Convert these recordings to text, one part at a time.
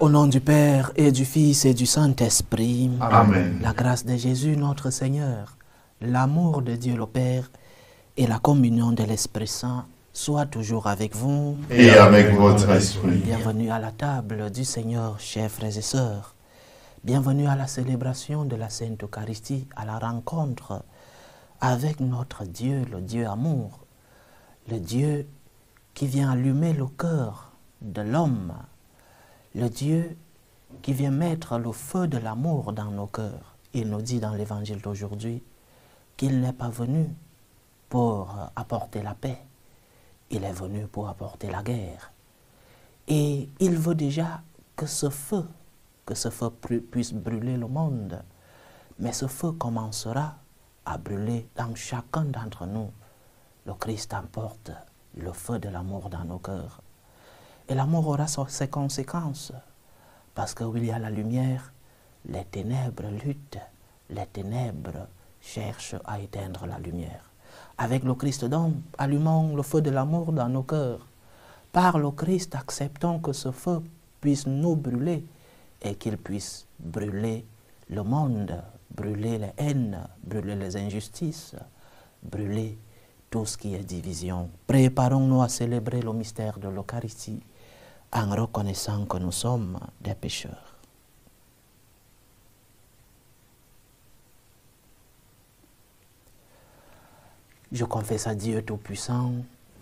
Au nom du Père et du Fils et du Saint-Esprit. Amen. La grâce de Jésus notre Seigneur, l'amour de Dieu le Père et la communion de l'Esprit Saint soient toujours avec vous. Et avec votre esprit. Bienvenue à la table du Seigneur, chers frères et sœurs. Bienvenue à la célébration de la Sainte Eucharistie, à la rencontre avec notre Dieu, le Dieu amour, le Dieu qui vient allumer le cœur de l'homme, le Dieu qui vient mettre le feu de l'amour dans nos cœurs. Il nous dit dans l'évangile d'aujourd'hui qu'il n'est pas venu pour apporter la paix, il est venu pour apporter la guerre. Et il veut déjà que ce feu puisse brûler le monde. Mais ce feu commencera à brûler dans chacun d'entre nous. Le Christ emporte le feu de l'amour dans nos cœurs. Et l'amour aura ses conséquences. Parce que où il y a la lumière, les ténèbres luttent, les ténèbres cherchent à éteindre la lumière. Avec le Christ donc, allumons le feu de l'amour dans nos cœurs. Par le Christ, acceptons que ce feu puisse nous brûler et qu'il puisse brûler le monde, brûler les haines, brûler les injustices, brûler tout ce qui est division. Préparons-nous à célébrer le mystère de l'Eucharistie en reconnaissant que nous sommes des pécheurs. Je confesse à Dieu Tout-Puissant,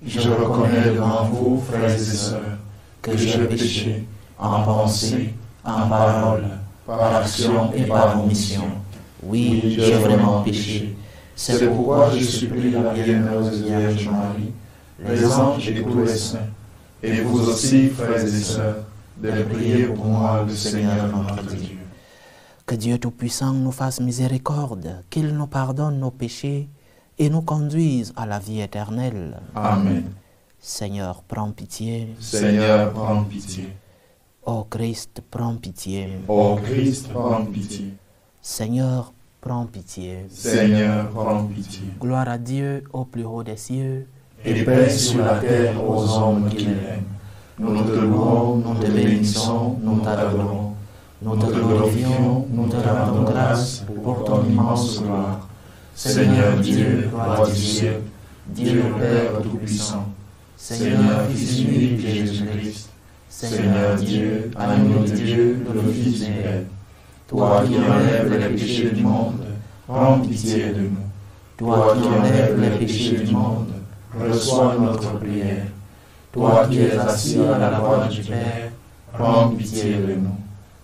Je reconnais devant vous, frères et sœurs, que j'ai péché en pensée, en parole, par action et par omission. Oui, j'ai vraiment péché. C'est pourquoi je supplie la bienheureuse Vierge Marie, les anges et tous les saints, et vous aussi, frères et sœurs, de prier pour moi, le Seigneur notre Dieu. Que Dieu Tout-Puissant nous fasse miséricorde, qu'il nous pardonne nos péchés et nous conduise à la vie éternelle. Amen. Seigneur, prends pitié. Seigneur, prends pitié. Ô Christ, prends pitié. Ô Christ, prends pitié. Seigneur, prends pitié. Seigneur, prends pitié. Gloire à Dieu au plus haut des cieux. Et paix sur la terre aux hommes qui l'aiment. Nous te louons, nous te bénissons, nous t'adorons. Nous te glorifions, nous te rendons grâce pour ton immense gloire. Seigneur Dieu, roi du ciel, Dieu Père Tout-Puissant, Seigneur Fils unique de Jésus-Christ, Seigneur Dieu, agneau de Dieu, le Fils du Père, toi qui enlèves les péchés du monde, prends pitié de nous. Toi qui enlèves les péchés du monde, reçois notre prière. Toi qui es assis à la droite du Père, prends pitié de nous.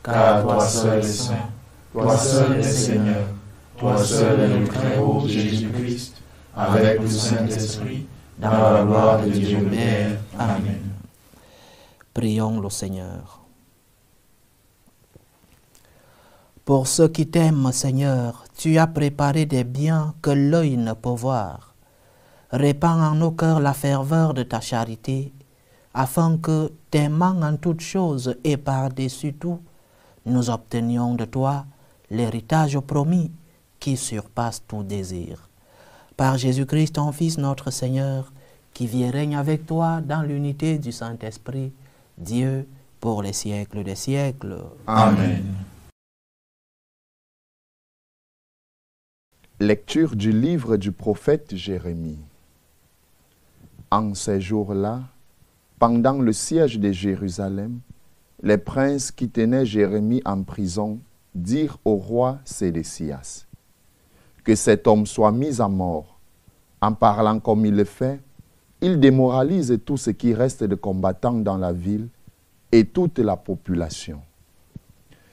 Car toi seul es saint, toi seul es Seigneur, toi seul est le très haut Jésus-Christ, avec le Saint-Esprit, dans la gloire de Dieu le Père. Amen. Prions le Seigneur. Pour ceux qui t'aiment, Seigneur, tu as préparé des biens que l'œil ne peut voir. Répands en nos cœurs la ferveur de ta charité, afin que, t'aimant en toutes choses et par-dessus tout, nous obtenions de toi l'héritage promis qui surpasse tout désir. Par Jésus-Christ, ton Fils, notre Seigneur, qui vit et règne avec toi dans l'unité du Saint-Esprit, Dieu, pour les siècles des siècles. Amen. Lecture du livre du prophète Jérémie. En ces jours-là, pendant le siège de Jérusalem, les princes qui tenaient Jérémie en prison dirent au roi Sédécias que cet homme soit mis à mort. En parlant comme il le fait, il démoralise tout ce qui reste de combattants dans la ville et toute la population.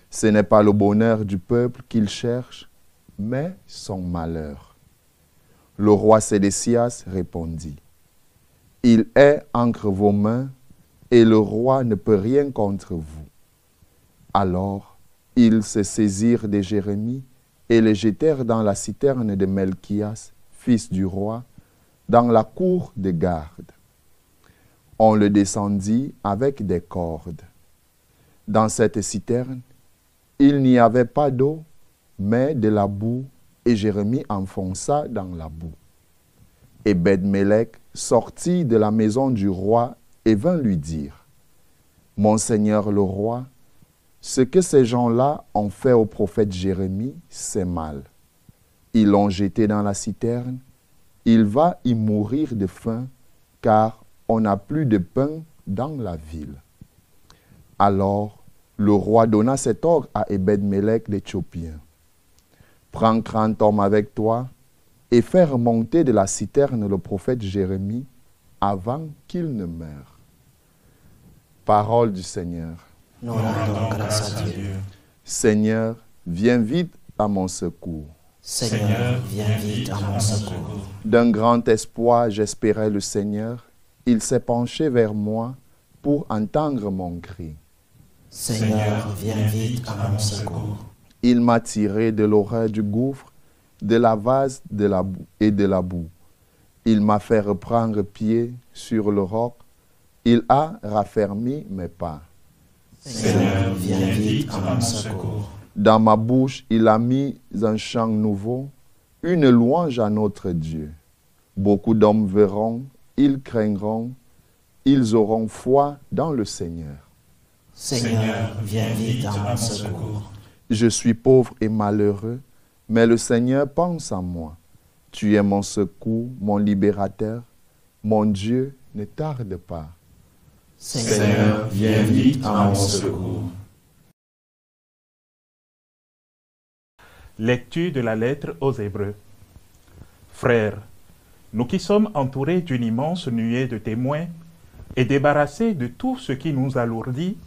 Ce n'est pas le bonheur du peuple qu'il cherche, mais son malheur. Le roi Sédécias répondit, « Il est entre vos mains et le roi ne peut rien contre vous. » Alors, ils se saisirent de Jérémie et le jetèrent dans la citerne de Melchias, fils du roi, dans la cour de garde. On le descendit avec des cordes. Dans cette citerne, il n'y avait pas d'eau, mais de la boue, et Jérémie enfonça dans la boue. Ebed-Mélec sortit de la maison du roi et vint lui dire, « Mon seigneur le roi, Ce que ces gens-là ont fait au prophète Jérémie, c'est mal. Ils l'ont jeté dans la citerne. Il va y mourir de faim, car on n'a plus de pain dans la ville. » Alors, le roi donna cet ordre à Ebed-Mélec l'Éthiopien. « Prends 30 hommes avec toi et fais remonter de la citerne le prophète Jérémie avant qu'il ne meure. » Parole du Seigneur. Nous rendons grâce à Dieu. Seigneur, viens vite à mon secours. Seigneur, viens vite à mon secours. D'un grand espoir, j'espérais le Seigneur. Il s'est penché vers moi pour entendre mon cri. Seigneur, viens vite à mon secours. Il m'a tiré de l'horreur du gouffre, de la vase et de la boue. Il m'a fait reprendre pied sur le roc. Il a raffermi mes pas. Seigneur, viens vite à mon secours. Dans ma bouche, il a mis un chant nouveau, une louange à notre Dieu. Beaucoup d'hommes verront, ils craindront, ils auront foi dans le Seigneur. Seigneur, viens vite à mon secours. Je suis pauvre et malheureux, mais le Seigneur pense à moi. Tu es mon secours, mon libérateur. Mon Dieu, ne tarde pas. Seigneur, viens vite à mon secours. Lecture de la lettre aux Hébreux. Frères, nous qui sommes entourés d'une immense nuée de témoins et débarrassés de tout ce qui nous alourdit,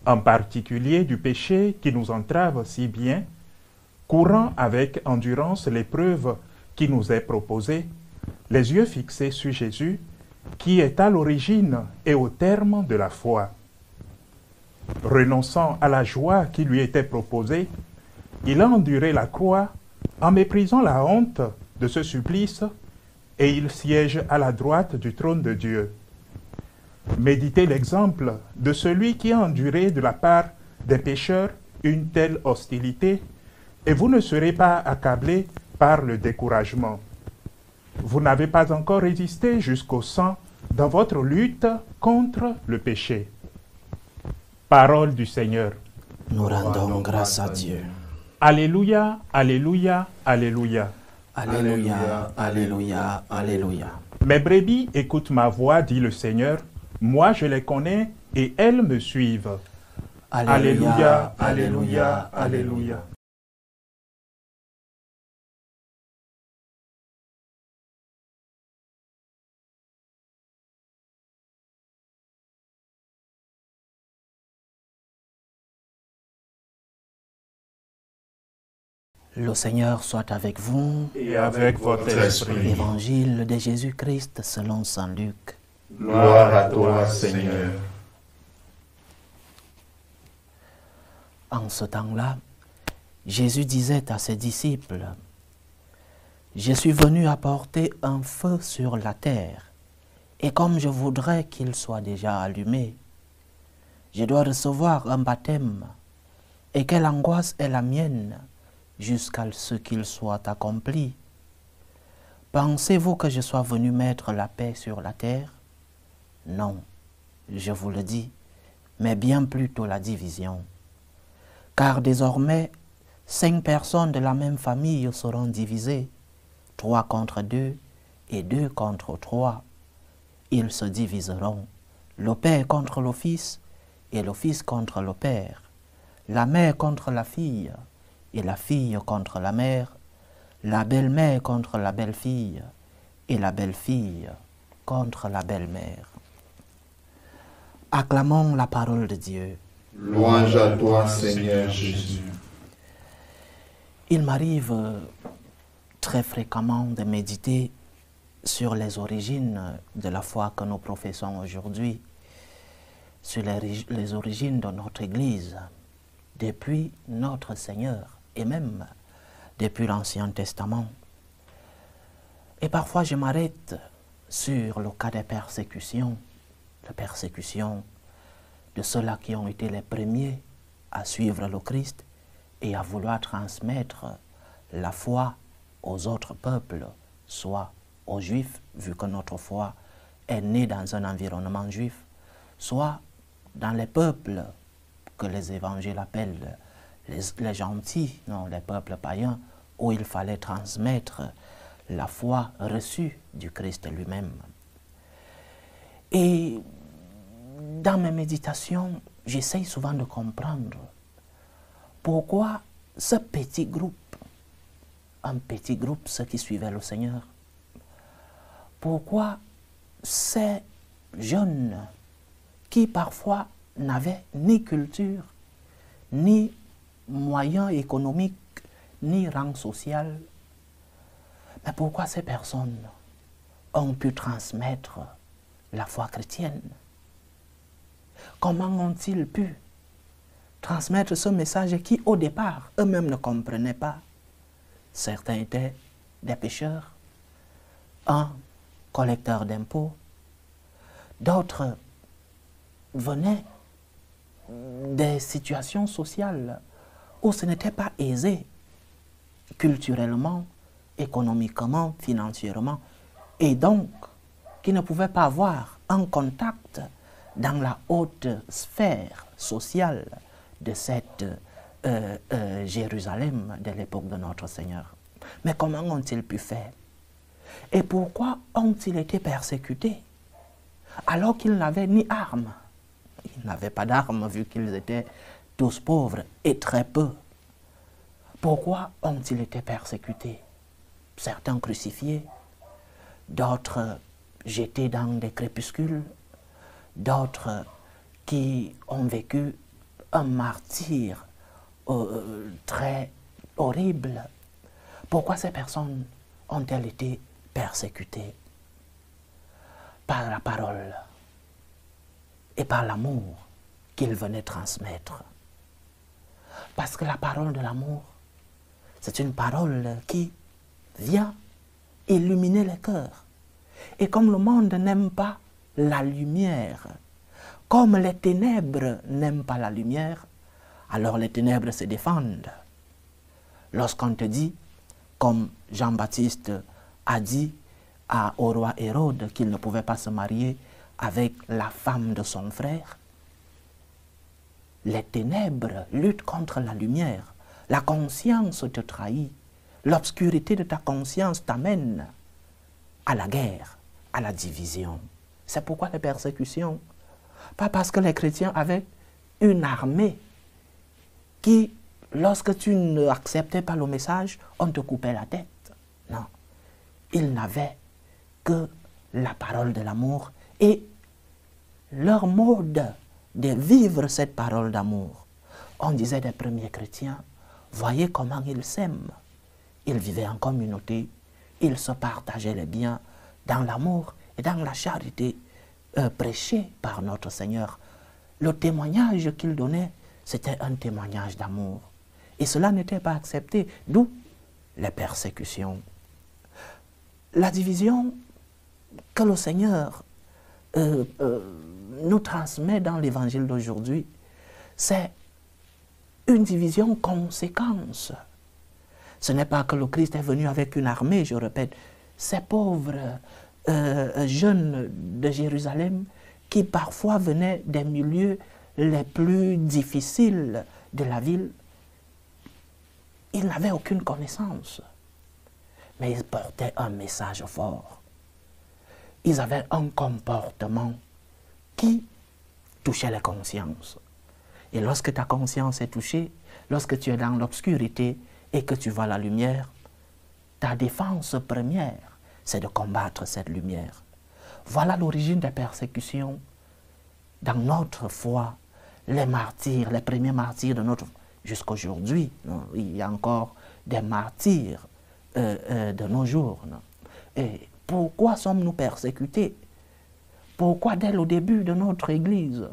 en particulier du péché qui nous entrave si bien, courant avec endurance l'épreuve qui nous est proposée, les yeux fixés sur Jésus, qui est à l'origine et au terme de la foi. Renonçant à la joie qui lui était proposée, il a enduré la croix en méprisant la honte de ce supplice, et il siège à la droite du trône de Dieu. Méditez l'exemple de celui qui a enduré de la part des pécheurs une telle hostilité, et vous ne serez pas accablés par le découragement. Vous n'avez pas encore résisté jusqu'au sang dans votre lutte contre le péché. Parole du Seigneur. Nous rendons grâce à Dieu. Alléluia, alléluia, alléluia. Alléluia, alléluia, alléluia. Mes brebis écoutent ma voix, dit le Seigneur. Moi, je les connais et elles me suivent. Alléluia, alléluia, alléluia. Le Seigneur soit avec vous. Et avec votre esprit. Évangile de Jésus-Christ selon saint Luc. Gloire à toi, Seigneur. En ce temps-là, Jésus disait à ses disciples, « Je suis venu apporter un feu sur la terre, et comme je voudrais qu'il soit déjà allumé, je dois recevoir un baptême, et quelle angoisse est la mienne jusqu'à ce qu'il soit accompli. Pensez-vous que je sois venu mettre la paix sur la terre? Non, je vous le dis, mais bien plutôt la division. Car désormais, 5 personnes de la même famille seront divisées, 3 contre 2 et 2 contre 3. Ils se diviseront, le père contre le fils et le fils contre le père, la mère contre la fille et la fille contre la mère, la belle-mère contre la belle-fille et la belle-fille contre la belle-mère. » Acclamons la parole de Dieu. Louange à toi, Seigneur Jésus. Il m'arrive très fréquemment de méditer sur les origines de la foi que nous professons aujourd'hui, sur les origines de notre Église, depuis notre Seigneur et même depuis l'Ancien Testament. Et parfois je m'arrête sur le cas des persécutions, la persécution de ceux-là qui ont été les premiers à suivre le Christ et à vouloir transmettre la foi aux autres peuples, soit aux Juifs, vu que notre foi est née dans un environnement juif, soit dans les peuples que les évangiles appellent les gentils, non, les peuples païens, où il fallait transmettre la foi reçue du Christ lui-même. Et dans mes méditations, j'essaye souvent de comprendre pourquoi ce petit groupe, un petit groupe, ceux qui suivaient le Seigneur, pourquoi ces jeunes qui parfois n'avaient ni culture, ni moyens économiques, ni rang social, mais pourquoi ces personnes ont pu transmettre la foi chrétienne? Comment ont-ils pu transmettre ce message qui, au départ, eux-mêmes ne comprenaient pas? Certains étaient des pécheurs, un collecteur d'impôts, d'autres venaient des situations sociales où ce n'était pas aisé culturellement, économiquement, financièrement, et donc qui ne pouvaient pas avoir un contact dans la haute sphère sociale de cette Jérusalem de l'époque de notre Seigneur. Mais comment ont-ils pu faire? Et pourquoi ont-ils été persécutés alors qu'ils n'avaient ni armes? Ils n'avaient pas d'armes vu qu'ils étaient tous pauvres et très peu. Pourquoi ont-ils été persécutés? Certains crucifiés, d'autres jetés dans des crépuscules, d'autres qui ont vécu un martyre très horrible. Pourquoi ces personnes ont-elles été persécutées? Par la parole et par l'amour qu'ils venaient transmettre. Parce que la parole de l'amour, c'est une parole qui vient illuminer les cœurs. Et comme le monde n'aime pas la lumière, comme les ténèbres n'aiment pas la lumière, alors les ténèbres se défendent. Lorsqu'on te dit, comme Jean-Baptiste a dit au roi Hérode qu'il ne pouvait pas se marier avec la femme de son frère, les ténèbres luttent contre la lumière. La conscience te trahit. L'obscurité de ta conscience t'amène à la guerre, à la division. C'est pourquoi les persécutions. Pas parce que les chrétiens avaient une armée qui, lorsque tu n'acceptais pas le message, on te coupait la tête. Non. Ils n'avaient que la parole de l'amour et leur mode de vivre cette parole d'amour. On disait des premiers chrétiens, voyez comment ils s'aiment. Ils vivaient en communauté, ils se partageaient les biens dans l'amour et dans la charité prêchée par notre Seigneur. Le témoignage qu'ils donnaient, c'était un témoignage d'amour. Et cela n'était pas accepté, d'où les persécutions. La division que le Seigneur nous transmet dans l'évangile d'aujourd'hui, c'est une division conséquence. Ce n'est pas que le Christ est venu avec une armée, je répète. Ces pauvres jeunes de Jérusalem qui parfois venaient des milieux les plus difficiles de la ville, ils n'avaient aucune connaissance. Mais ils portaient un message fort. Ils avaient un comportement qui touchait les consciences. Et lorsque ta conscience est touchée, lorsque tu es dans l'obscurité et que tu vois la lumière, ta défense première, c'est de combattre cette lumière. Voilà l'origine des persécutions. Dans notre foi, les martyrs, les premiers martyrs de notre foi, jusqu'aujourd'hui, il y a encore des martyrs de nos jours. Non? Et pourquoi sommes-nous persécutés? Pourquoi dès le début de notre Église,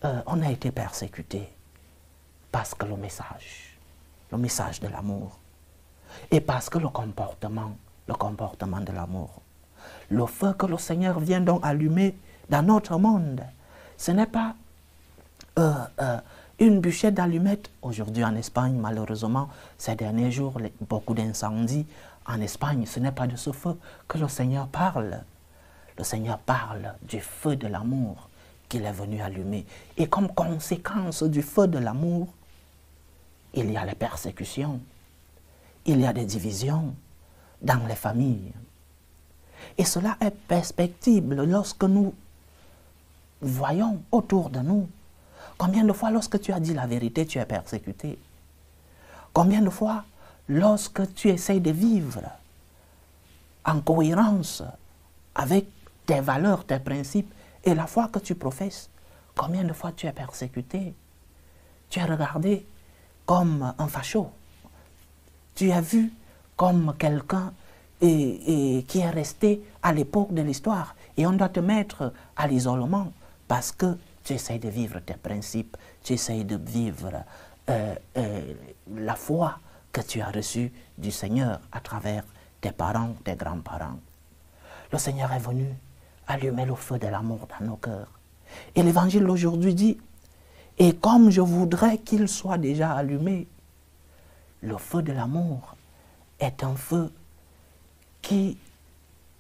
on a été persécutés? Parce que le message de l'amour, et parce que le comportement de l'amour, le feu que le Seigneur vient donc allumer dans notre monde, ce n'est pas une bûchette d'allumettes. Aujourd'hui en Espagne, malheureusement, ces derniers jours, beaucoup d'incendies en Espagne, ce n'est pas de ce feu que le Seigneur parle. Le Seigneur parle du feu de l'amour qu'il est venu allumer. Et comme conséquence du feu de l'amour, il y a les persécutions, il y a des divisions dans les familles. Et cela est perceptible lorsque nous voyons autour de nous combien de fois lorsque tu as dit la vérité, tu es persécuté. Combien de fois lorsque tu essayes de vivre en cohérence avec tes valeurs, tes principes et la foi que tu professes, combien de fois tu es persécuté, tu es regardé comme un facho, tu es vu comme quelqu'un qui est resté à l'époque de l'histoire et on doit te mettre à l'isolement parce que tu essayes de vivre tes principes, tu essayes de vivre la foi que tu as reçue du Seigneur à travers tes parents, tes grands-parents. Le Seigneur est venu allumer le feu de l'amour dans nos cœurs. Et l'Évangile d'aujourd'hui dit, et comme je voudrais qu'il soit déjà allumé, le feu de l'amour est un feu qui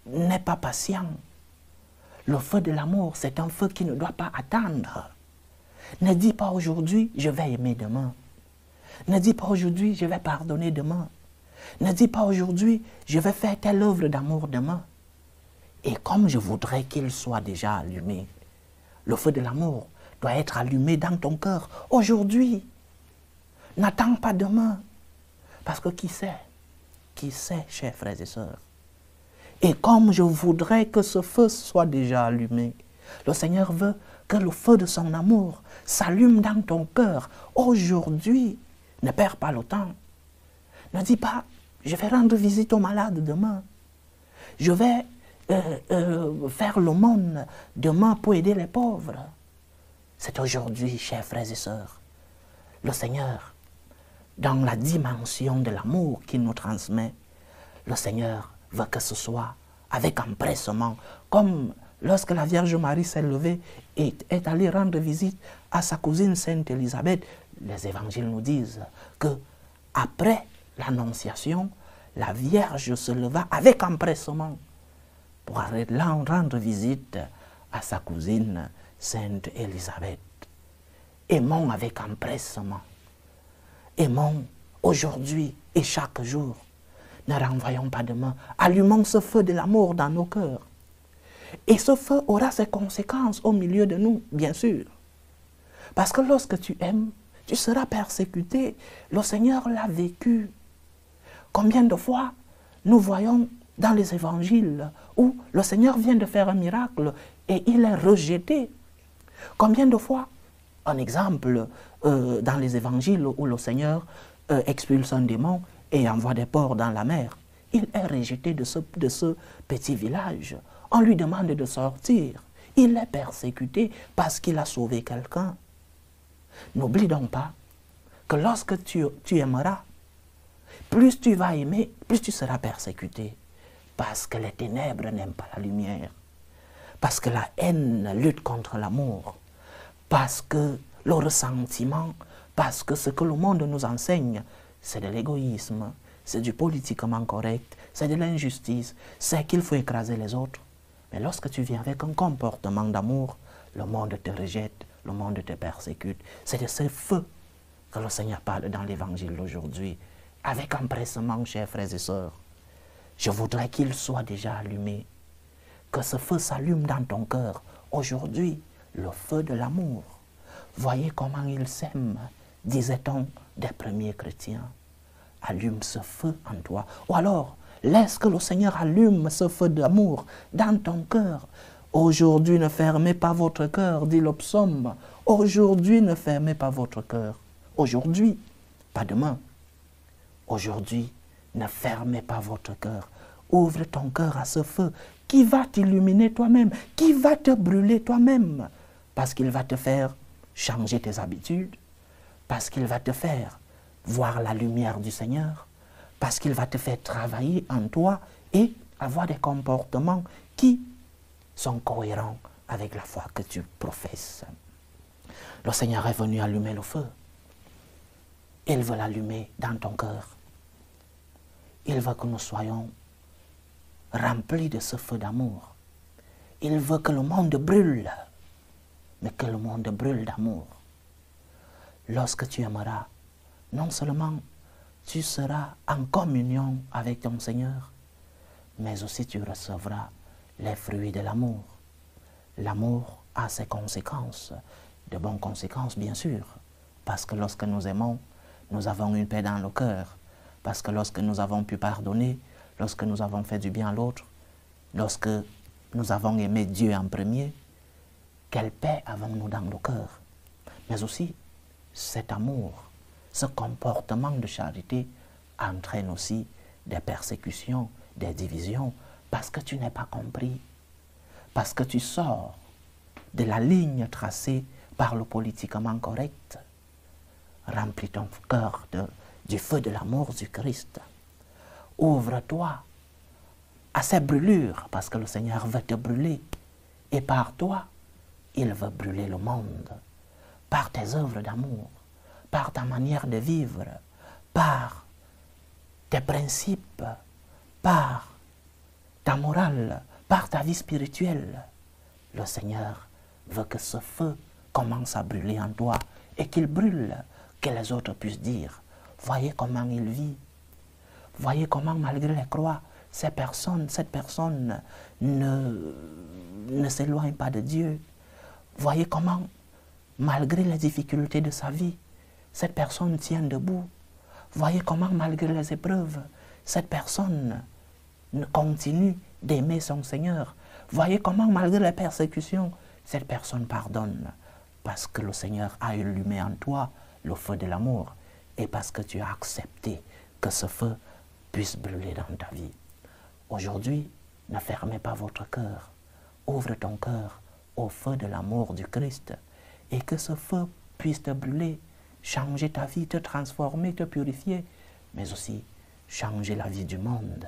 n'est pas patient. Le feu de l'amour, c'est un feu qui ne doit pas attendre. Ne dis pas aujourd'hui, je vais aimer demain. Ne dis pas aujourd'hui, je vais pardonner demain. Ne dis pas aujourd'hui, je vais faire telle œuvre d'amour demain. Et comme je voudrais qu'il soit déjà allumé, le feu de l'amour doit être allumé dans ton cœur aujourd'hui. N'attends pas demain. Parce que qui sait, chers frères et sœurs. Et comme je voudrais que ce feu soit déjà allumé, le Seigneur veut que le feu de son amour s'allume dans ton cœur aujourd'hui. Ne perds pas le temps. Ne dis pas, je vais rendre visite aux malades demain. Je vais faire l'aumône demain pour aider les pauvres. C'est aujourd'hui, chers frères et sœurs. Le Seigneur, dans la dimension de l'amour qu'il nous transmet, le Seigneur veut que ce soit avec empressement, comme lorsque la Vierge Marie s'est levée et est allée rendre visite à sa cousine Sainte Élisabeth. Les évangiles nous disent que après l'Annonciation, la Vierge se leva avec empressement pour aller rendre visite à sa cousine Sainte Élisabeth. Aimons avec empressement. Aimons aujourd'hui et chaque jour. Ne renvoyons pas demain. Allumons ce feu de l'amour dans nos cœurs. Et ce feu aura ses conséquences au milieu de nous, bien sûr. Parce que lorsque tu aimes, tu seras persécuté. Le Seigneur l'a vécu. Combien de fois nous voyons dans les évangiles où le Seigneur vient de faire un miracle et il est rejeté. Combien de fois, un exemple, dans les évangiles où le Seigneur expulse un démon et envoie des porcs dans la mer, il est rejeté de ce petit village. On lui demande de sortir. Il est persécuté parce qu'il a sauvé quelqu'un. N'oublie donc pas que lorsque tu aimeras, plus tu vas aimer, plus tu seras persécuté. Parce que les ténèbres n'aiment pas la lumière. Parce que la haine lutte contre l'amour. Parce que le ressentiment, parce que ce que le monde nous enseigne, c'est de l'égoïsme, c'est du politiquement correct, c'est de l'injustice, c'est qu'il faut écraser les autres. Mais lorsque tu viens avec un comportement d'amour, le monde te rejette, le monde te persécute. C'est de ce feu que le Seigneur parle dans l'évangile d'aujourd'hui. Avec empressement, chers frères et sœurs, je voudrais qu'il soit déjà allumé, que ce feu s'allume dans ton cœur. Aujourd'hui, le feu de l'amour. Voyez comment il s'aime, disait-on des premiers chrétiens. Allume ce feu en toi. Ou alors, laisse que le Seigneur allume ce feu d'amour dans ton cœur. Aujourd'hui, ne fermez pas votre cœur, dit le psaume. Aujourd'hui, ne fermez pas votre cœur. Aujourd'hui, pas demain. Aujourd'hui, ne fermez pas votre cœur. Ouvre ton cœur à ce feu qui va t'illuminer toi-même, qui va te brûler toi-même, parce qu'il va te faire changer tes habitudes, parce qu'il va te faire voir la lumière du Seigneur, parce qu'il va te faire travailler en toi et avoir des comportements qui sont cohérents avec la foi que tu professes. Le Seigneur est venu allumer le feu. Il veut l'allumer dans ton cœur. Il veut que nous soyons remplis de ce feu d'amour. Il veut que le monde brûle mais que le monde brûle d'amour. Lorsque tu aimeras, non seulement tu seras en communion avec ton Seigneur, mais aussi tu recevras les fruits de l'amour. L'amour a ses conséquences, de bonnes conséquences bien sûr, parce que lorsque nous aimons, nous avons une paix dans le cœur, parce que lorsque nous avons pu pardonner, lorsque nous avons fait du bien à l'autre, lorsque nous avons aimé Dieu en premier, quelle paix avons-nous dans le cœur? Mais aussi, cet amour, ce comportement de charité entraîne aussi des persécutions, des divisions, parce que tu n'es pas compris, parce que tu sors de la ligne tracée par le politiquement correct. Remplis ton cœur du feu de l'amour du Christ. Ouvre-toi à ces brûlures, parce que le Seigneur veut te brûler. Et par toi, il veut brûler le monde. Par tes œuvres d'amour, par ta manière de vivre, par tes principes, par ta morale, par ta vie spirituelle. Le Seigneur veut que ce feu commence à brûler en toi et qu'il brûle, que les autres puissent dire, voyez comment il vit, voyez comment malgré les croix, cette personne ne s'éloigne pas de Dieu. Voyez comment, malgré les difficultés de sa vie, cette personne tient debout. Voyez comment, malgré les épreuves, cette personne continue d'aimer son Seigneur. Voyez comment, malgré les persécutions, cette personne pardonne. Parce que le Seigneur a allumé en toi le feu de l'amour et parce que tu as accepté que ce feu puisse brûler dans ta vie. Aujourd'hui, ne fermez pas votre cœur. Ouvre ton cœur au feu de l'amour du Christ et que ce feu puisse te brûler, changer ta vie, te transformer, te purifier, mais aussi changer la vie du monde.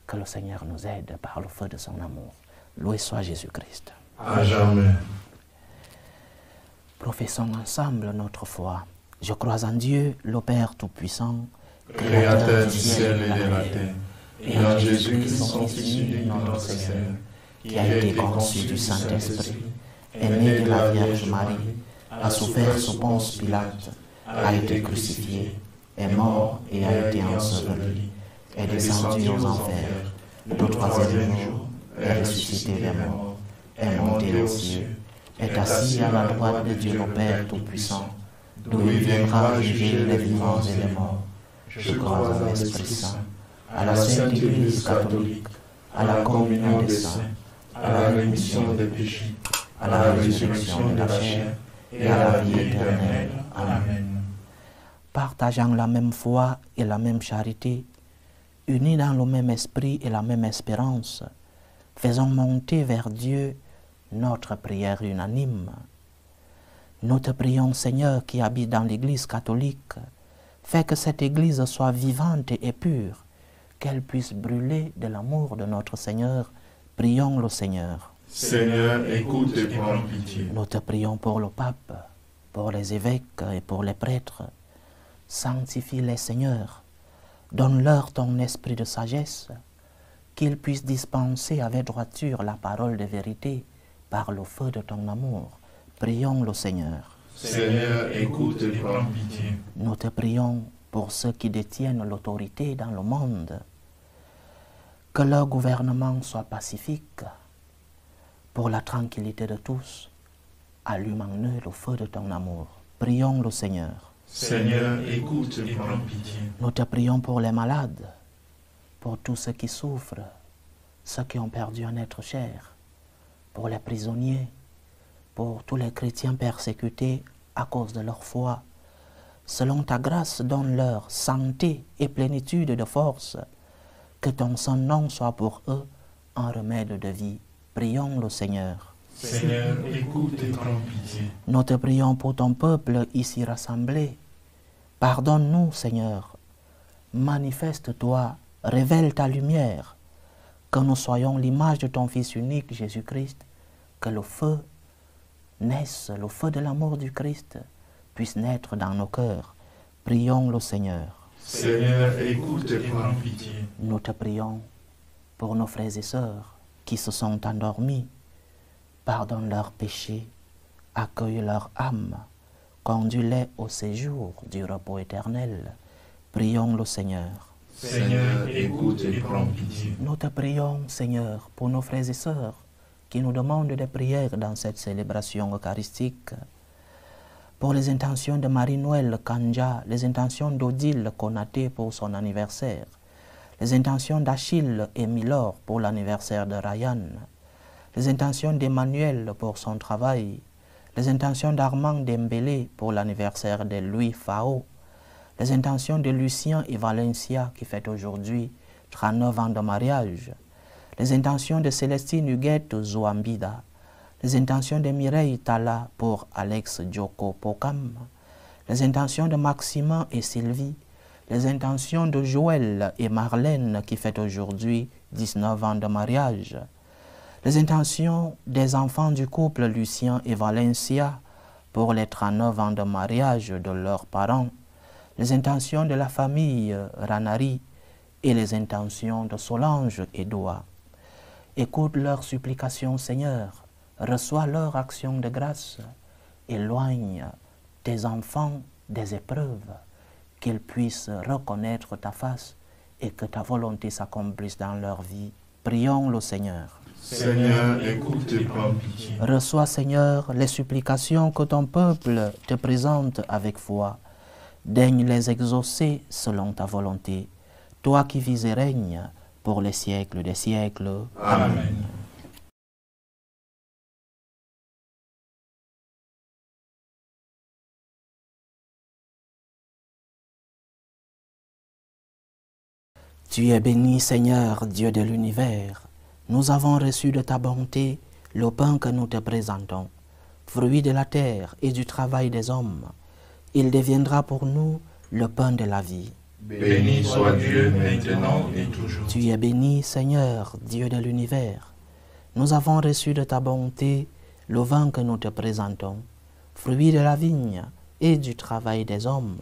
Que le Seigneur nous aide par le feu de son amour. Loué soit Jésus-Christ. À jamais. Professons ensemble notre foi. Je crois en Dieu, le Père Tout-Puissant, Créateur du ciel et de la terre, et en Jésus-Christ, son Fils unique, notre Seigneur, qui a été conçu du Saint-Esprit, est né de la Vierge Marie, a souffert sous Ponce Pilate, a été crucifié, est mort et a été enseveli, est descendu aux enfers, le troisième jour est ressuscité des morts, est monté aux cieux, est assis à la droite de Dieu le Père Tout-Puissant, d'où il viendra juger les vivants et les morts. Je crois en l'Esprit Saint, à la Sainte Église catholique, à la communion des saints, à la rémission des péchés, à la résurrection de la chair et à la vie éternelle. Amen. Partageant la même foi et la même charité, unis dans le même esprit et la même espérance, faisons monter vers Dieu notre prière unanime. Nous te prions, Seigneur, qui habite dans l'Église catholique, fais que cette Église soit vivante et pure, qu'elle puisse brûler de l'amour de notre Seigneur. Prions le Seigneur. Seigneur, écoute et prends pitié. Nous te prions pour le pape, pour les évêques et pour les prêtres. Sanctifie-les, Seigneur. Donne-leur ton esprit de sagesse, qu'ils puissent dispenser avec droiture la parole de vérité par le feu de ton amour. Prions le Seigneur. Seigneur, écoute et prends pitié. Nous te prions pour ceux qui détiennent l'autorité dans le monde, que leur gouvernement soit pacifique, pour la tranquillité de tous. Allume en eux le feu de ton amour. Prions le Seigneur. Seigneur, écoute et prends pitié. Nous te prions pour les malades, pour tous ceux qui souffrent, ceux qui ont perdu un être cher, pour les prisonniers, pour tous les chrétiens persécutés à cause de leur foi. Selon ta grâce, donne-leur santé et plénitude de force, que ton saint nom soit pour eux un remède de vie. Prions le Seigneur. Seigneur, écoute et prends pitié. Nous te prions pour ton peuple ici rassemblé. Pardonne-nous, Seigneur. Manifeste-toi, révèle ta lumière, que nous soyons l'image de ton Fils unique, Jésus-Christ, que le feu naisse, le feu de l'amour du Christ puisse naître dans nos cœurs. Prions le Seigneur. Seigneur, écoute et prends pitié. Nous te prions pour nos frères et sœurs qui se sont endormis. Pardonne leurs péchés, accueille leur âme, conduis-les au séjour du repos éternel. Prions le Seigneur. Seigneur, écoute et prends pitié. Nous te prions, Seigneur, pour nos frères et sœurs qui nous demandent des prières dans cette célébration eucharistique, pour les intentions de Marie-Noël Kanja, les intentions d'Odile Konaté pour son anniversaire, les intentions d'Achille et Milor pour l'anniversaire de Ryan, les intentions d'Emmanuel pour son travail, les intentions d'Armand Dembélé pour l'anniversaire de Louis Fao, les intentions de Lucien et Valencia qui fêtent aujourd'hui 39 ans de mariage, les intentions de Célestine Huguette Zouambida, les intentions de Mireille Tala pour Alex Djoko Pokam, les intentions de Maximin et Sylvie, les intentions de Joël et Marlène qui fêtent aujourd'hui 19 ans de mariage, les intentions des enfants du couple Lucien et Valencia pour les 39 ans de mariage de leurs parents, les intentions de la famille Ranari et les intentions de Solange et Doua. Écoute leurs supplications, Seigneur, reçois leur action de grâce, éloigne tes enfants des épreuves, qu'ils puissent reconnaître ta face et que ta volonté s'accomplisse dans leur vie. Prions le Seigneur. Seigneur, écoute et prends pitié. Reçois, Seigneur, les supplications que ton peuple te présente avec foi. Daigne les exaucer selon ta volonté, toi qui vis et règnes pour les siècles des siècles. Amen. Tu es béni, Seigneur, Dieu de l'univers. Nous avons reçu de ta bonté le pain que nous te présentons, fruit de la terre et du travail des hommes. Il deviendra pour nous le pain de la vie. Béni soit Dieu maintenant et toujours. Tu es béni, Seigneur, Dieu de l'univers. Nous avons reçu de ta bonté le vin que nous te présentons, fruit de la vigne et du travail des hommes.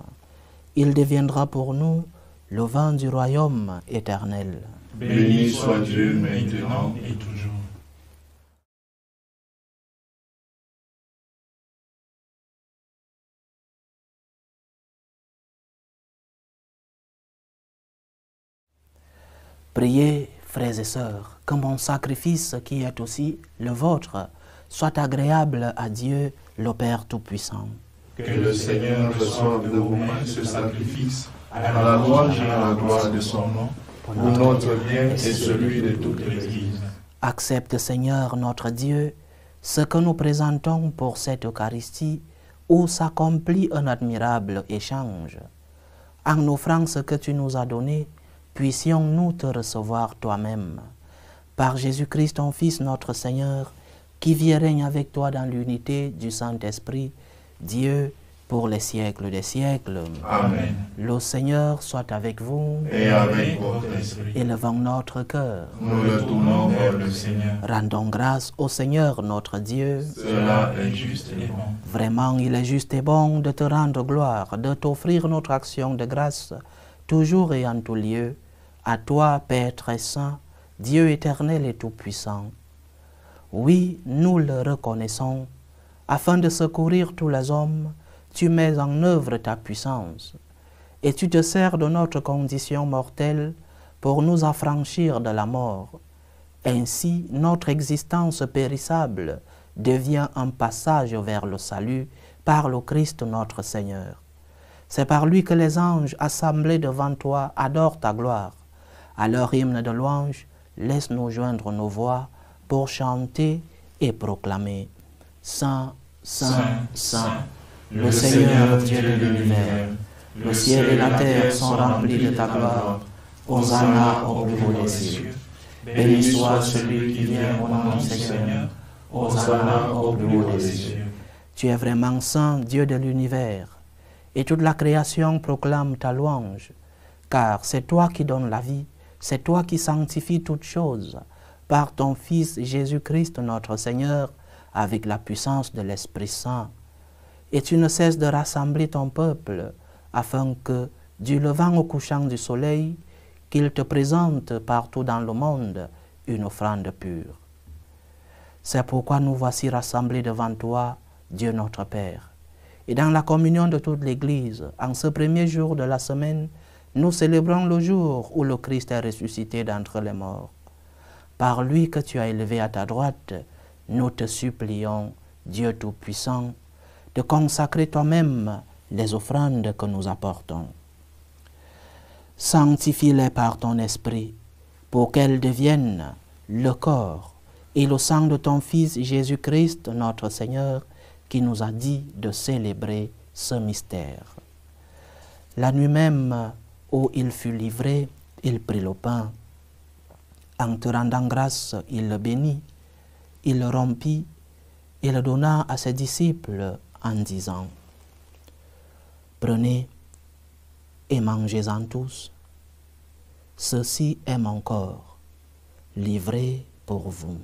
Il deviendra pour nous le vin du royaume éternel. Béni soit Dieu maintenant et toujours. Priez, frères et sœurs, que mon sacrifice qui est aussi le vôtre soit agréable à Dieu, le Père Tout-Puissant. Que le Seigneur reçoive de vos mains ce sacrifice à la louange et à la gloire de son nom, pour notre bien et celui de toute l'Église. Accepte, Seigneur, notre Dieu, ce que nous présentons pour cette Eucharistie, où s'accomplit un admirable échange. En offrant ce que tu nous as donné, puissions-nous te recevoir toi-même. Par Jésus-Christ, ton Fils, notre Seigneur, qui vit et règne avec toi dans l'unité du Saint-Esprit, Dieu, pour les siècles des siècles. Amen. Le Seigneur soit avec vous. Et avec votre esprit. Élevons notre cœur. Nous le tournons vers le Seigneur. Rendons grâce au Seigneur notre Dieu. Cela est juste et bon. Vraiment, il est juste et bon de te rendre gloire, de t'offrir notre action de grâce, toujours et en tout lieu, à toi, Père très saint, Dieu éternel et tout-puissant. Oui, nous le reconnaissons, afin de secourir tous les hommes, tu mets en œuvre ta puissance, et tu te sers de notre condition mortelle pour nous affranchir de la mort. Ainsi, notre existence périssable devient un passage vers le salut par le Christ notre Seigneur. C'est par lui que les anges assemblés devant toi adorent ta gloire. À leur hymne de louange, laisse-nous joindre nos voix pour chanter et proclamer. Saint, Saint, Saint, le Seigneur Dieu de l'univers, le ciel et la terre sont remplis de ta gloire. Hosanna au plus haut des cieux. Béni soit celui qui vient au nom du Seigneur. Hosanna au plus haut des cieux. Tu es vraiment saint, Dieu de l'univers, et toute la création proclame ta louange, car c'est toi qui donnes la vie, c'est toi qui sanctifies toutes choses, par ton Fils Jésus-Christ notre Seigneur, avec la puissance de l'Esprit Saint. Et tu ne cesses de rassembler ton peuple, afin que, du levant au couchant du soleil, qu'il te présente partout dans le monde une offrande pure. C'est pourquoi nous voici rassemblés devant toi, Dieu notre Père. Et dans la communion de toute l'Église, en ce premier jour de la semaine, nous célébrons le jour où le Christ est ressuscité d'entre les morts. Par lui que tu as élevé à ta droite, nous te supplions, Dieu Tout-Puissant, de consacrer toi-même les offrandes que nous apportons. Sanctifie-les par ton esprit, pour qu'elles deviennent le corps et le sang de ton Fils Jésus-Christ, notre Seigneur, qui nous a dit de célébrer ce mystère. La nuit même où il fut livré, il prit le pain. En te rendant grâce, il le bénit, il le rompit et le donna à ses disciples en disant: Prenez et mangez-en tous. Ceci est mon corps, livré pour vous.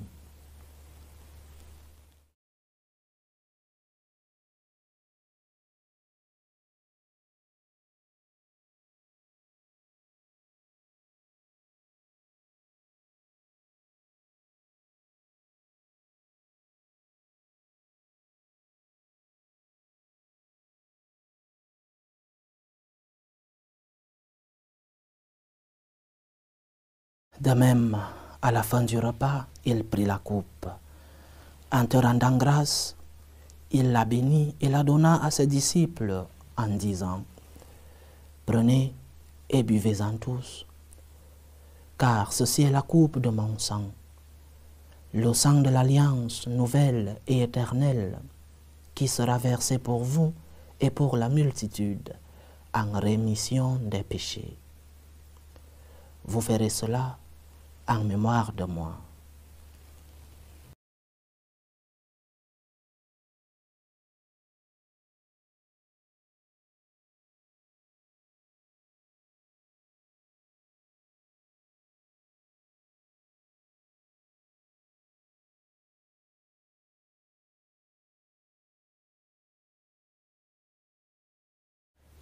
De même, à la fin du repas, il prit la coupe. En te rendant grâce, il la bénit et la donna à ses disciples en disant: Prenez et buvez-en tous, car ceci est la coupe de mon sang, le sang de l'alliance nouvelle et éternelle, qui sera versé pour vous et pour la multitude en rémission des péchés. Vous ferez cela en mémoire de moi.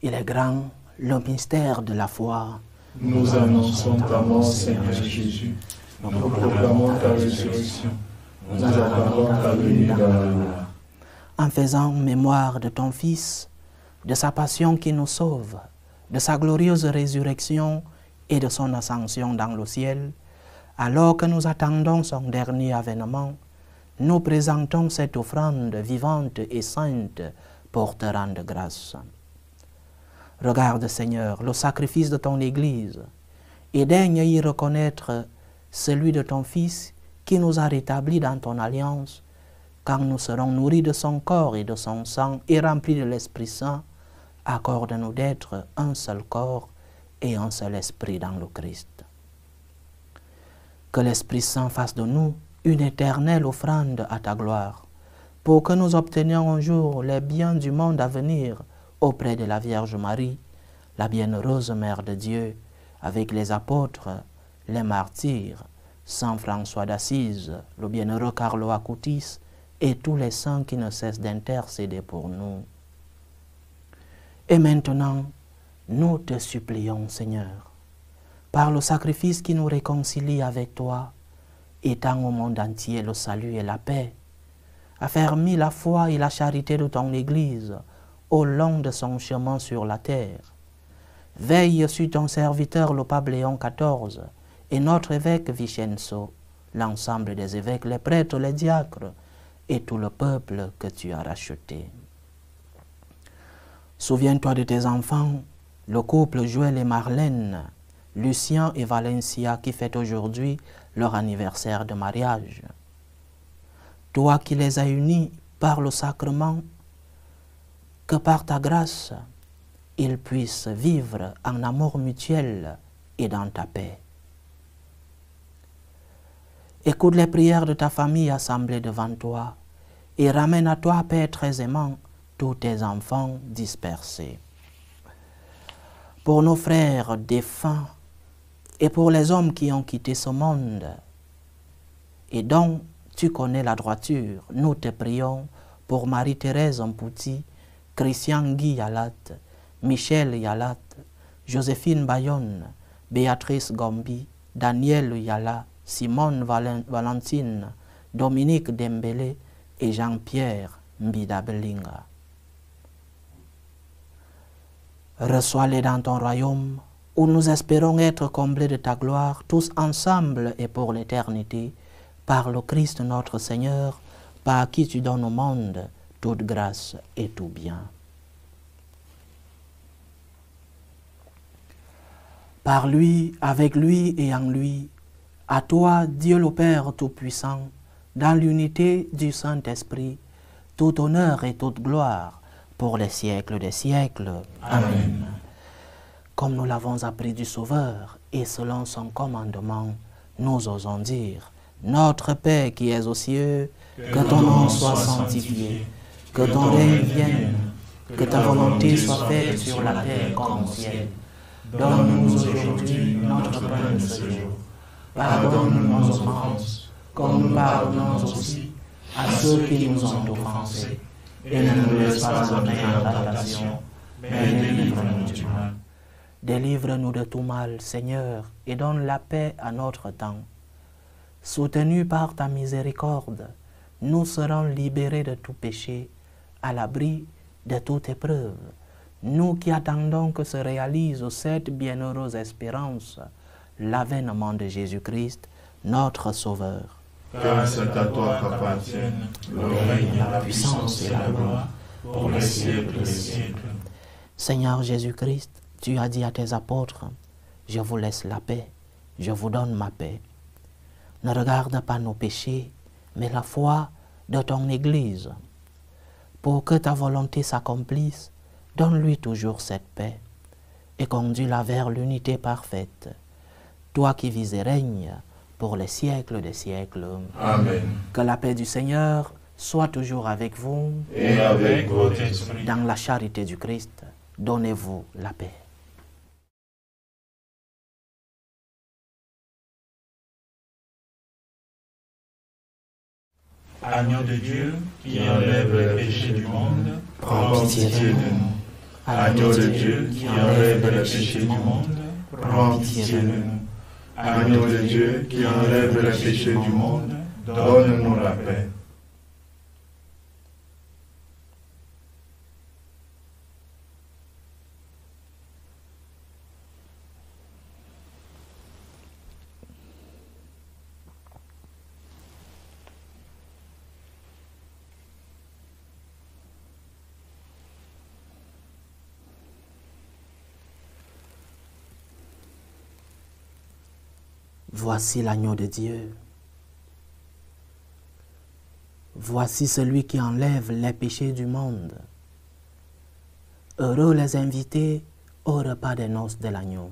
Il est grand le mystère de la foi. Nous annonçons ta mort, Seigneur Jésus. Nous proclamons ta résurrection. Nous attendons ta venue dans la gloire. En faisant mémoire de ton Fils, de sa passion qui nous sauve, de sa glorieuse résurrection et de son ascension dans le ciel, alors que nous attendons son dernier avènement, nous présentons cette offrande vivante et sainte pour te rendre grâce. Regarde, Seigneur, le sacrifice de ton Église et daigne y reconnaître celui de ton Fils qui nous a rétablis dans ton alliance, quand nous serons nourris de son corps et de son sang et remplis de l'Esprit Saint. Accorde-nous d'être un seul corps et un seul esprit dans le Christ. Que l'Esprit Saint fasse de nous une éternelle offrande à ta gloire, pour que nous obtenions un jour les biens du monde à venir auprès de la Vierge Marie, la bienheureuse Mère de Dieu, avec les apôtres, les martyrs, Saint François d'Assise, le bienheureux Carlo Acutis et tous les saints qui ne cessent d'intercéder pour nous. Et maintenant, nous te supplions, Seigneur, par le sacrifice qui nous réconcilie avec toi, étends au monde entier le salut et la paix, affermis la foi et la charité de ton Église au long de son chemin sur la terre. Veille sur ton serviteur le pape Léon XIV et notre évêque Vicenzo, l'ensemble des évêques, les prêtres, les diacres et tout le peuple que tu as racheté. Souviens-toi de tes enfants, le couple Joël et Marlène, Lucien et Valencia qui fêtent aujourd'hui leur anniversaire de mariage. Toi qui les as unis par le sacrement, que par ta grâce, ils puissent vivre en amour mutuel et dans ta paix. Écoute les prières de ta famille assemblée devant toi et ramène à toi, Père très aimant, tous tes enfants dispersés. Pour nos frères défunts et pour les hommes qui ont quitté ce monde et dont tu connais la droiture, nous te prions pour Marie-Thérèse Mpouti, Christian Guy Yalat, Michel Yalat, Joséphine Bayonne, Béatrice Gombi, Daniel Yala, Simone Valentine, Dominique Dembélé et Jean-Pierre Mbida Belinga. Reçois-les dans ton royaume, où nous espérons être comblés de ta gloire, tous ensemble et pour l'éternité, par le Christ notre Seigneur, par qui tu donnes au monde toute grâce et tout bien. Par lui, avec lui et en lui, à toi, Dieu le Père Tout-Puissant, dans l'unité du Saint-Esprit, tout honneur et toute gloire pour les siècles des siècles. Amen. Comme nous l'avons appris du Sauveur, et selon son commandement, nous osons dire, Notre Père qui es aux cieux, que ton nom soit sanctifié, que ton règne vienne, que ta volonté soit faite sur la terre comme au ciel. Donne-nous aujourd'hui notre pain de ce jour. Pardonne-nous nos offenses, comme nous pardonnons aussi à ceux qui nous ont offensés. Et ne nous laisse pas entrer en tentation, mais délivre-nous du mal. Délivre-nous de tout mal, Seigneur, et donne la paix à notre temps. Soutenus par ta miséricorde, nous serons libérés de tout péché, à l'abri de toute épreuve. Nous qui attendons que se réalise cette bienheureuse espérance, l'avènement de Jésus-Christ, notre Sauveur. Car c'est à toi qu'appartiennent le règne, la puissance et la gloire, pour les siècles des siècles. Seigneur Jésus-Christ, tu as dit à tes apôtres, « Je vous laisse la paix, je vous donne ma paix. » Ne regarde pas nos péchés, mais la foi de ton Église. Pour que ta volonté s'accomplisse, donne-lui toujours cette paix et conduis-la vers l'unité parfaite. Toi qui vis et règnes pour les siècles des siècles. Amen. Que la paix du Seigneur soit toujours avec vous. Et avec votre esprit. Dans la charité du Christ, donnez-vous la paix. Agneau de Dieu, qui enlève les péchés du monde, prends pitié de nous. Agneau de Dieu, qui enlève les péchés du monde, prends pitié de nous. Agneau de Dieu, qui enlève les péchés du monde, donne-nous la paix. Voici l'agneau de Dieu. Voici celui qui enlève les péchés du monde. Heureux les invités au repas des noces de l'agneau.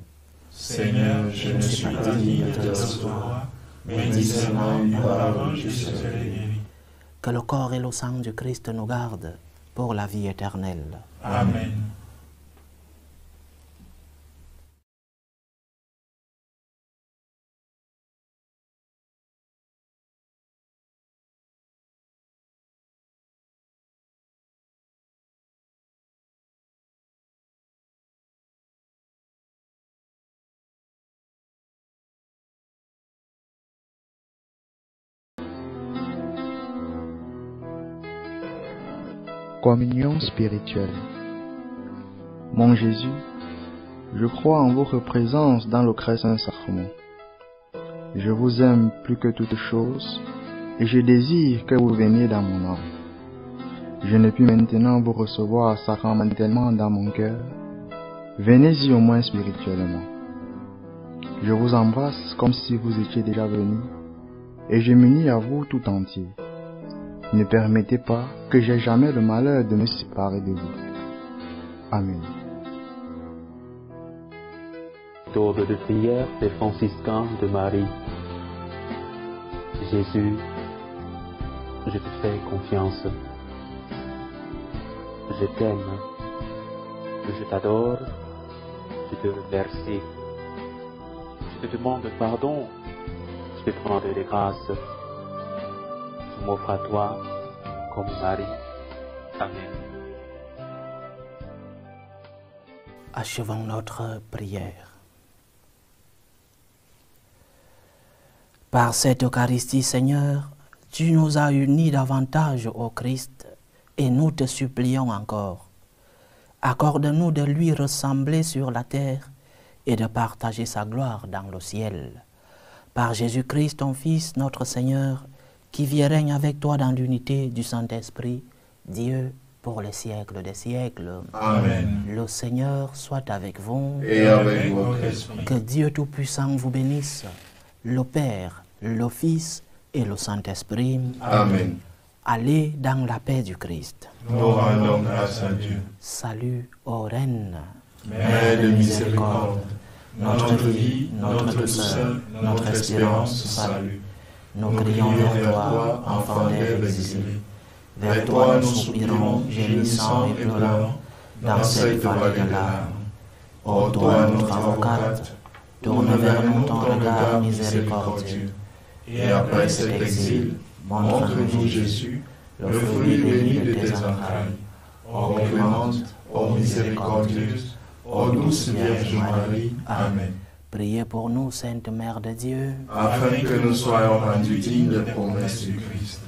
Seigneur, je ne suis pas digne de te recevoir, mais dis seulement une parole, je serai guéri. Que le corps et le sang du Christ nous gardent pour la vie éternelle. Amen. Communion spirituelle. Mon Jésus, je crois en votre présence dans le très saint sacrement. Je vous aime plus que toute chose et je désire que vous veniez dans mon âme. Je ne puis maintenant vous recevoir sacramentellement dans mon cœur. Venez-y au moins spirituellement. Je vous embrasse comme si vous étiez déjà venu et je m'unis à vous tout entier. Ne permettez pas que j'aie jamais le malheur de me séparer de vous. Amen. Tour de prière des franciscains de Marie. Jésus, je te fais confiance. Je t'aime. Je t'adore. Je te remercie. Je te demande pardon. Je te demande des grâces. Je m'offre à toi comme Marie. Amen. Achevons notre prière. Par cette Eucharistie, Seigneur, tu nous as unis davantage au Christ Et nous te supplions encore, accorde-nous de lui ressembler sur la terre et de partager sa gloire dans le ciel. Par Jésus-Christ, ton Fils, notre Seigneur, qui vit et règne avec toi dans l'unité du Saint-Esprit, Dieu, pour les siècles des siècles. Amen. Le Seigneur soit avec vous. Et avec votre esprit. Que Dieu Tout-Puissant vous bénisse, le Père, le Fils et le Saint-Esprit. Amen. Allez dans la paix du Christ. Nous rendons grâce à Dieu. Salut, ô Reine. Mère de miséricorde, notre vie, notre douceur, notre espérance, salut. Nous crions vers toi, enfant d'Ève exilé. Vers toi nous soupirons, gémissant et pleurant, dans cette vallée de larmes. Ô toi, notre avocate, tourne vers nous ton regard miséricordieux. Et après cet exil, montre-nous Jésus, le fruit béni de tes entrailles. Ô clémente, ô miséricordieuse, ô douce Vierge Marie. Amen. Priez pour nous, Sainte Mère de Dieu, Afin que nous soyons rendus dignes des promesses du Christ.